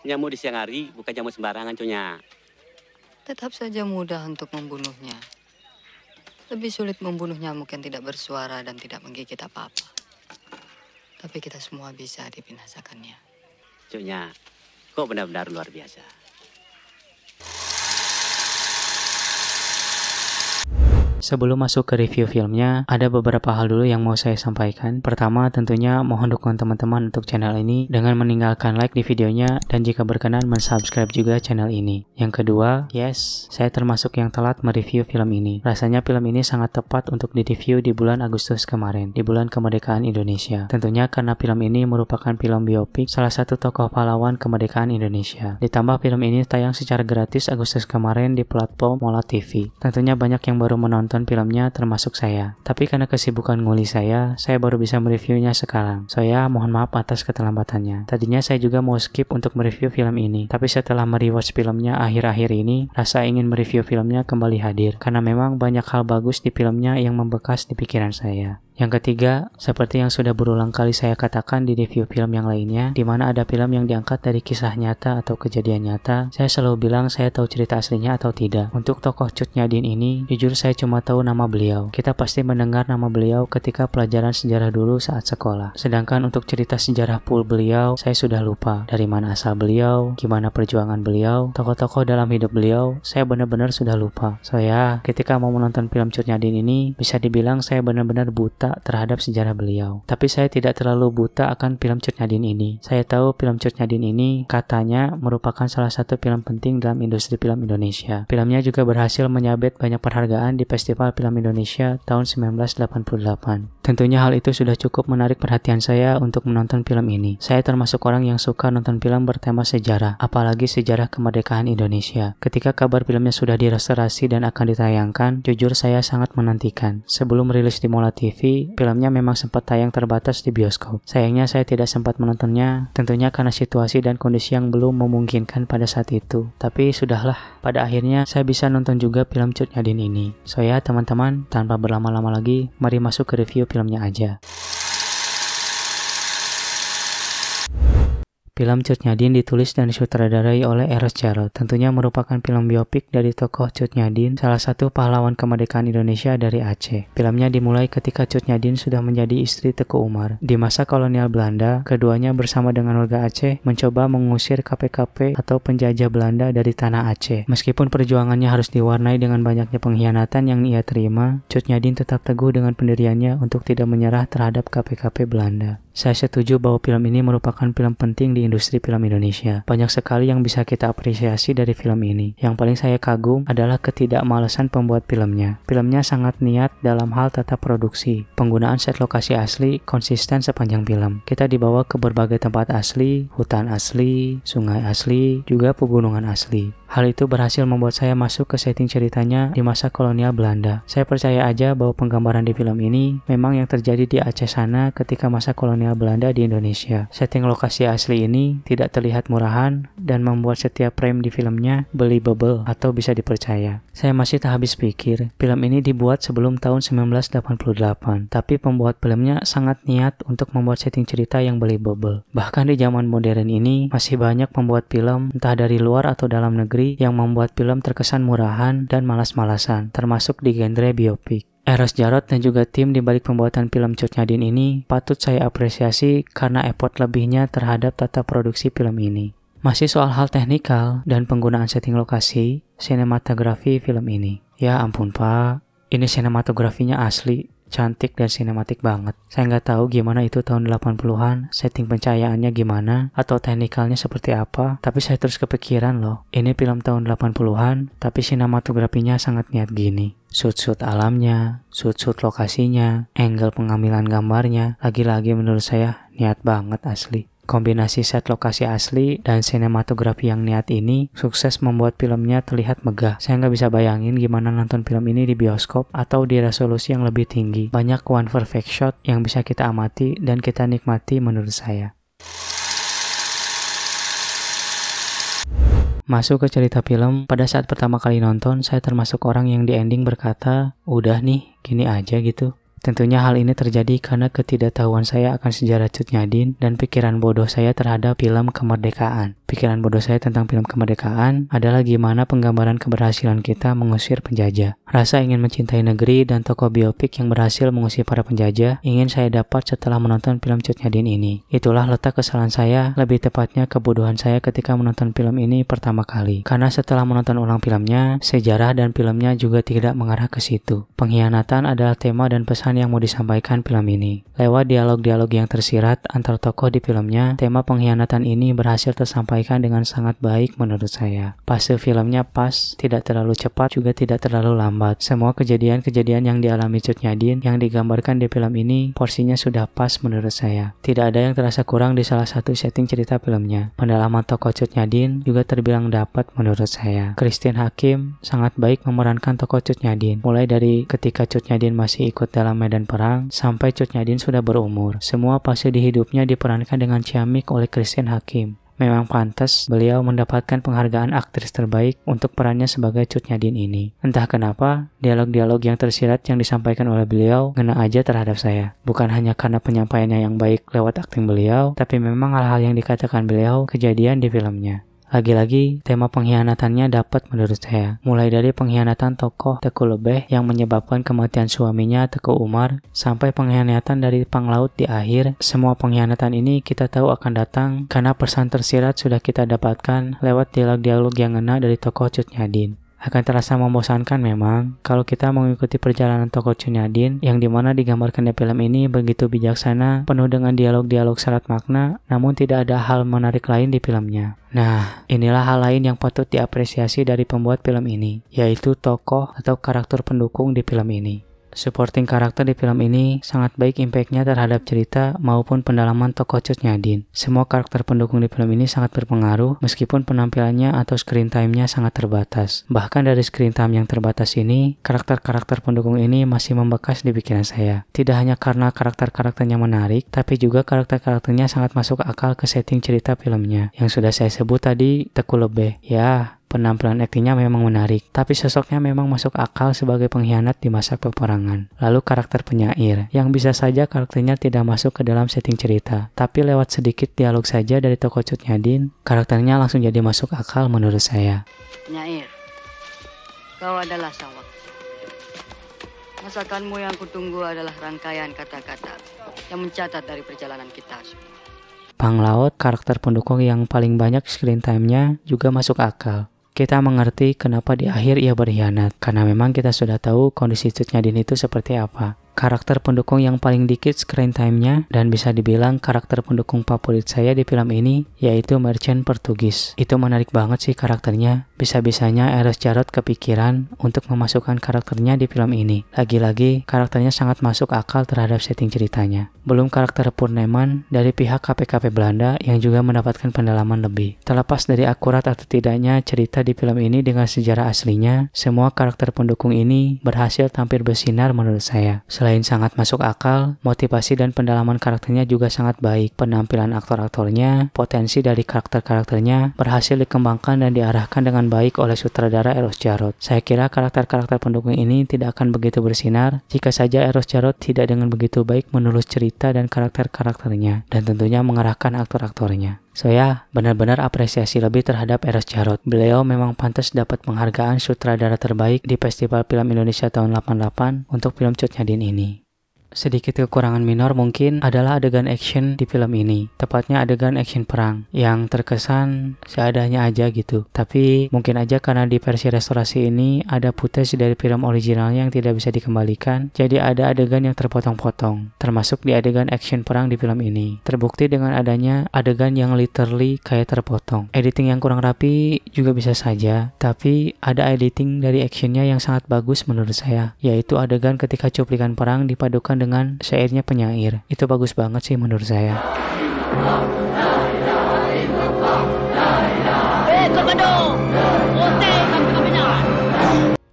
Nyamuk di siang hari bukan nyamuk sembarangan, Conya. Tetap saja mudah untuk membunuhnya. Lebih sulit membunuh nyamuk yang tidak bersuara dan tidak menggigit apa-apa. Tapi kita semua bisa dibinasakannya. Conya, kok benar-benar luar biasa. Sebelum masuk ke review filmnya, ada beberapa hal dulu yang mau saya sampaikan. Pertama, tentunya mohon dukungan teman-teman untuk channel ini dengan meninggalkan like di videonya dan jika berkenan mensubscribe juga channel ini. Yang kedua, yes, saya termasuk yang telat mereview film ini. Rasanya film ini sangat tepat untuk direview di bulan Agustus kemarin, di bulan kemerdekaan Indonesia. Tentunya karena film ini merupakan film biopik salah satu tokoh pahlawan kemerdekaan Indonesia. Ditambah film ini tayang secara gratis Agustus kemarin di platform Mola TV. Tentunya banyak yang baru menonton filmnya termasuk saya. Tapi karena kesibukan nguli saya baru bisa mereviewnya sekarang. Saya mohon maaf atas keterlambatannya. Tadinya saya juga mau skip untuk mereview film ini. Tapi setelah merewatch filmnya akhir-akhir ini, rasa ingin mereview filmnya kembali hadir. Karena memang banyak hal bagus di filmnya yang membekas di pikiran saya. Yang ketiga, seperti yang sudah berulang kali saya katakan di review film yang lainnya, di mana ada film yang diangkat dari kisah nyata atau kejadian nyata, saya selalu bilang saya tahu cerita aslinya atau tidak. Untuk tokoh Cut Nyak Dien ini, jujur saya cuma tahu nama beliau. Kita pasti mendengar nama beliau ketika pelajaran sejarah dulu saat sekolah. Sedangkan untuk cerita sejarah full beliau, saya sudah lupa. Dari mana asal beliau, gimana perjuangan beliau, tokoh-tokoh dalam hidup beliau, saya benar-benar sudah lupa. Saya, ketika mau menonton film Cut Nyak Dien ini, bisa dibilang saya benar-benar buta terhadap sejarah beliau. Tapi saya tidak terlalu buta akan film Cut Nyak Dien ini. Saya tahu film Cut Nyak Dien ini katanya merupakan salah satu film penting dalam industri film Indonesia. Filmnya juga berhasil menyabet banyak penghargaan di Festival Film Indonesia tahun 1988. Tentunya hal itu sudah cukup menarik perhatian saya untuk menonton film ini. Saya termasuk orang yang suka nonton film bertema sejarah, apalagi sejarah kemerdekaan Indonesia. Ketika kabar filmnya sudah direstorasi dan akan ditayangkan, jujur saya sangat menantikan. Sebelum rilis di Mola TV, filmnya memang sempat tayang terbatas di bioskop. Sayangnya saya tidak sempat menontonnya, tentunya karena situasi dan kondisi yang belum memungkinkan pada saat itu. Tapi sudahlah, pada akhirnya saya bisa nonton juga film Cut Nyak Dien ini. So ya teman-teman, tanpa berlama-lama lagi, mari masuk ke review filmnya aja. Film Cut Nyak Dien ditulis dan disutradarai oleh Eros Djarot. Tentunya merupakan film biopik dari tokoh Cut Nyak Dien, salah satu pahlawan kemerdekaan Indonesia dari Aceh. Filmnya dimulai ketika Cut Nyak Dien sudah menjadi istri Teku Umar. Di masa kolonial Belanda, keduanya bersama dengan warga Aceh mencoba mengusir KPKP atau penjajah Belanda dari tanah Aceh. Meskipun perjuangannya harus diwarnai dengan banyaknya pengkhianatan yang ia terima, Cut Nyak Dien tetap teguh dengan pendiriannya untuk tidak menyerah terhadap KPKP Belanda. Saya setuju bahwa film ini merupakan film penting di industri film Indonesia. Banyak sekali yang bisa kita apresiasi dari film ini. Yang paling saya kagum adalah ketidakmalasan pembuat filmnya. Filmnya sangat niat dalam hal tata produksi. Penggunaan set lokasi asli konsisten sepanjang film. Kita dibawa ke berbagai tempat asli, hutan asli, sungai asli, juga pegunungan asli. Hal itu berhasil membuat saya masuk ke setting ceritanya di masa kolonial Belanda. Saya percaya aja bahwa penggambaran di film ini memang yang terjadi di Aceh sana ketika masa kolonial Belanda di Indonesia. Setting lokasi asli ini tidak terlihat murahan dan membuat setiap frame di filmnya believable atau bisa dipercaya. Saya masih tak habis pikir, film ini dibuat sebelum tahun 1988, tapi pembuat filmnya sangat niat untuk membuat setting cerita yang believable. Bahkan di zaman modern ini, masih banyak pembuat film, entah dari luar atau dalam negeri, yang membuat film terkesan murahan dan malas-malasan, termasuk di genre biopik. Eros Djarot dan juga tim di balik pembuatan film Cut Nyak Dien ini patut saya apresiasi karena effort lebihnya terhadap tata produksi film ini. Masih soal hal teknikal dan penggunaan setting lokasi, sinematografi film ini. Ya ampun pak, ini sinematografinya asli, cantik dan sinematik banget. Saya nggak tahu gimana itu tahun 80-an, setting pencahayaannya gimana, atau teknikalnya seperti apa, tapi saya terus kepikiran loh, ini film tahun 80-an, tapi sinematografinya sangat niat gini. Shoot-shoot alamnya, shoot-shoot lokasinya, angle pengambilan gambarnya, lagi-lagi menurut saya niat banget asli. Kombinasi set lokasi asli dan sinematografi yang niat ini sukses membuat filmnya terlihat megah. Saya nggak bisa bayangin gimana nonton film ini di bioskop atau di resolusi yang lebih tinggi. Banyak one perfect shot yang bisa kita amati dan kita nikmati menurut saya. Masuk ke cerita film, pada saat pertama kali nonton, saya termasuk orang yang di ending berkata, udah nih, gini aja gitu. Tentunya hal ini terjadi karena ketidaktahuan saya akan sejarah Cut Nyak Dien dan pikiran bodoh saya terhadap film kemerdekaan. Pikiran bodoh saya tentang film kemerdekaan adalah gimana penggambaran keberhasilan kita mengusir penjajah. Rasa ingin mencintai negeri dan tokoh biopik yang berhasil mengusir para penjajah ingin saya dapat setelah menonton film Cut Nyak Dien ini. Itulah letak kesalahan saya, lebih tepatnya kebodohan saya ketika menonton film ini pertama kali. Karena setelah menonton ulang filmnya, sejarah dan filmnya juga tidak mengarah ke situ. Pengkhianatan adalah tema dan pesan yang mau disampaikan film ini. Lewat dialog-dialog yang tersirat antar tokoh di filmnya, tema pengkhianatan ini berhasil tersampaikan dengan sangat baik menurut saya. Fase filmnya pas, tidak terlalu cepat, juga tidak terlalu lambat. Semua kejadian-kejadian yang dialami Cut Nyak Dien yang digambarkan di film ini, porsinya sudah pas menurut saya. Tidak ada yang terasa kurang di salah satu setting cerita filmnya. Pendalaman tokoh Cut Nyak Dien juga terbilang dapat menurut saya. Christine Hakim sangat baik memerankan tokoh Cut Nyak Dien. Mulai dari ketika Cut Nyak Dien masih ikut dalam medan perang, sampai Cut Nyak Dien sudah berumur. Semua fase di hidupnya diperankan dengan ciamik oleh Christine Hakim. Memang pantas beliau mendapatkan penghargaan aktris terbaik untuk perannya sebagai Cut Nyak Dien ini. Entah kenapa, dialog-dialog yang tersirat yang disampaikan oleh beliau ngena aja terhadap saya. Bukan hanya karena penyampaiannya yang baik lewat akting beliau, tapi memang hal-hal yang dikatakan beliau kejadian di filmnya. Lagi-lagi, tema pengkhianatannya dapat menurut saya. Mulai dari pengkhianatan tokoh Teku Lebeh yang menyebabkan kematian suaminya Teku Umar, sampai pengkhianatan dari Panglaut di akhir, semua pengkhianatan ini kita tahu akan datang karena pesan tersirat sudah kita dapatkan lewat dialog-dialog yang ngena dari tokoh Cut Nyak Dien. Akan terasa membosankan memang kalau kita mengikuti perjalanan tokoh Cut Nyak Dien yang dimana digambarkan di film ini begitu bijaksana, penuh dengan dialog-dialog syarat makna, namun tidak ada hal menarik lain di filmnya. Nah, inilah hal lain yang patut diapresiasi dari pembuat film ini, yaitu tokoh atau karakter pendukung di film ini. Supporting karakter di film ini sangat baik impact-nya terhadap cerita maupun pendalaman tokoh Cut Nyak Dien. Semua karakter pendukung di film ini sangat berpengaruh meskipun penampilannya atau screen time-nya sangat terbatas. Bahkan dari screen time yang terbatas ini, karakter-karakter pendukung ini masih membekas di pikiran saya. Tidak hanya karena karakter-karakternya menarik, tapi juga karakter-karakternya sangat masuk akal ke setting cerita filmnya. Yang sudah saya sebut tadi, Teku Lebeh. Ya, penampilan aktingnya memang menarik, tapi sosoknya memang masuk akal sebagai pengkhianat di masa peperangan. Lalu karakter penyair, yang bisa saja karakternya tidak masuk ke dalam setting cerita, tapi lewat sedikit dialog saja dari tokoh Cut Nyak Dien, karakternya langsung jadi masuk akal menurut saya. Penyair, kau adalah sawak. Masakanmu yang kutunggu adalah rangkaian kata-kata yang mencatat dari perjalanan kita semua. Panglaut, karakter pendukung yang paling banyak screen time-nya juga masuk akal. Kita mengerti kenapa di akhir ia berkhianat, karena memang kita sudah tahu kondisi Cut Nyak Dien itu seperti apa. Karakter pendukung yang paling dikit screen time-nya dan bisa dibilang karakter pendukung favorit saya di film ini yaitu Merchant Portugis. Itu menarik banget sih karakternya. Bisa-bisanya Eros Djarot kepikiran untuk memasukkan karakternya di film ini. Lagi-lagi karakternya sangat masuk akal terhadap setting ceritanya. Belum karakter Purneman dari pihak KPKP Belanda yang juga mendapatkan pendalaman lebih. Terlepas dari akurat atau tidaknya cerita di film ini dengan sejarah aslinya, semua karakter pendukung ini berhasil tampil bersinar menurut saya. Selain sangat masuk akal, motivasi dan pendalaman karakternya juga sangat baik. Penampilan aktor-aktornya, potensi dari karakter-karakternya berhasil dikembangkan dan diarahkan dengan baik oleh sutradara Eros Djarot. Saya kira karakter-karakter pendukung ini tidak akan begitu bersinar jika saja Eros Djarot tidak dengan begitu baik menulis cerita dan karakter-karakternya, dan tentunya mengarahkan aktor-aktornya. Saya benar-benar apresiasi lebih terhadap Eros Djarot. Beliau memang pantas dapat penghargaan sutradara terbaik di Festival Film Indonesia tahun 88 untuk film Cut Nyak Dien ini. Sedikit kekurangan minor mungkin adalah adegan action di film ini. Tepatnya adegan action perang yang terkesan seadanya aja gitu. Tapi mungkin aja karena di versi restorasi ini ada footage dari film originalnya yang tidak bisa dikembalikan. Jadi ada adegan yang terpotong-potong. Termasuk di adegan action perang di film ini. Terbukti dengan adanya adegan yang literally kayak terpotong. Editing yang kurang rapi juga bisa saja. Tapi ada editing dari actionnya yang sangat bagus menurut saya. Yaitu adegan ketika cuplikan perang dipadukan dengan syairnya penyair. Itu bagus banget sih menurut saya.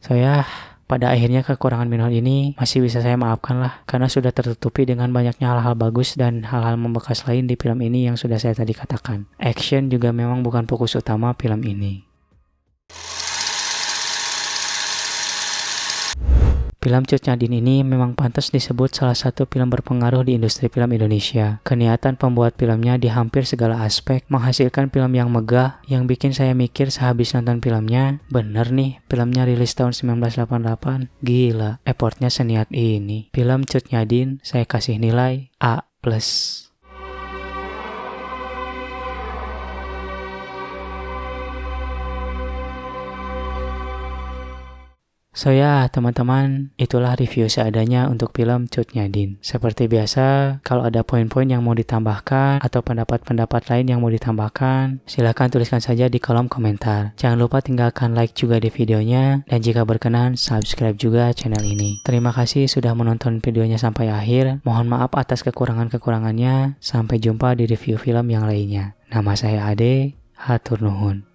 Saya pada akhirnya kekurangan minor ini masih bisa saya maafkan lah, karena sudah tertutupi dengan banyaknya hal-hal bagus dan hal-hal membekas lain di film ini yang sudah saya tadi katakan. Action juga memang bukan fokus utama film ini. Film Cut Nyahdin ini memang pantas disebut salah satu film berpengaruh di industri film Indonesia. Keniatan pembuat filmnya di hampir segala aspek menghasilkan film yang megah yang bikin saya mikir sehabis nonton filmnya, bener nih filmnya rilis tahun 1988. Gila, effortnya seniat ini. Film Cut Nyahdin saya kasih nilai A+. So ya teman-teman, itulah review seadanya untuk film Cut Nyahdin. Seperti biasa, kalau ada poin-poin yang mau ditambahkan atau pendapat-pendapat lain yang mau ditambahkan, silahkan tuliskan saja di kolom komentar. Jangan lupa tinggalkan like juga di videonya, dan jika berkenan, subscribe juga channel ini. Terima kasih sudah menonton videonya sampai akhir. Mohon maaf atas kekurangan-kekurangannya. Sampai jumpa di review film yang lainnya. Nama saya Ade, hatur nuhun.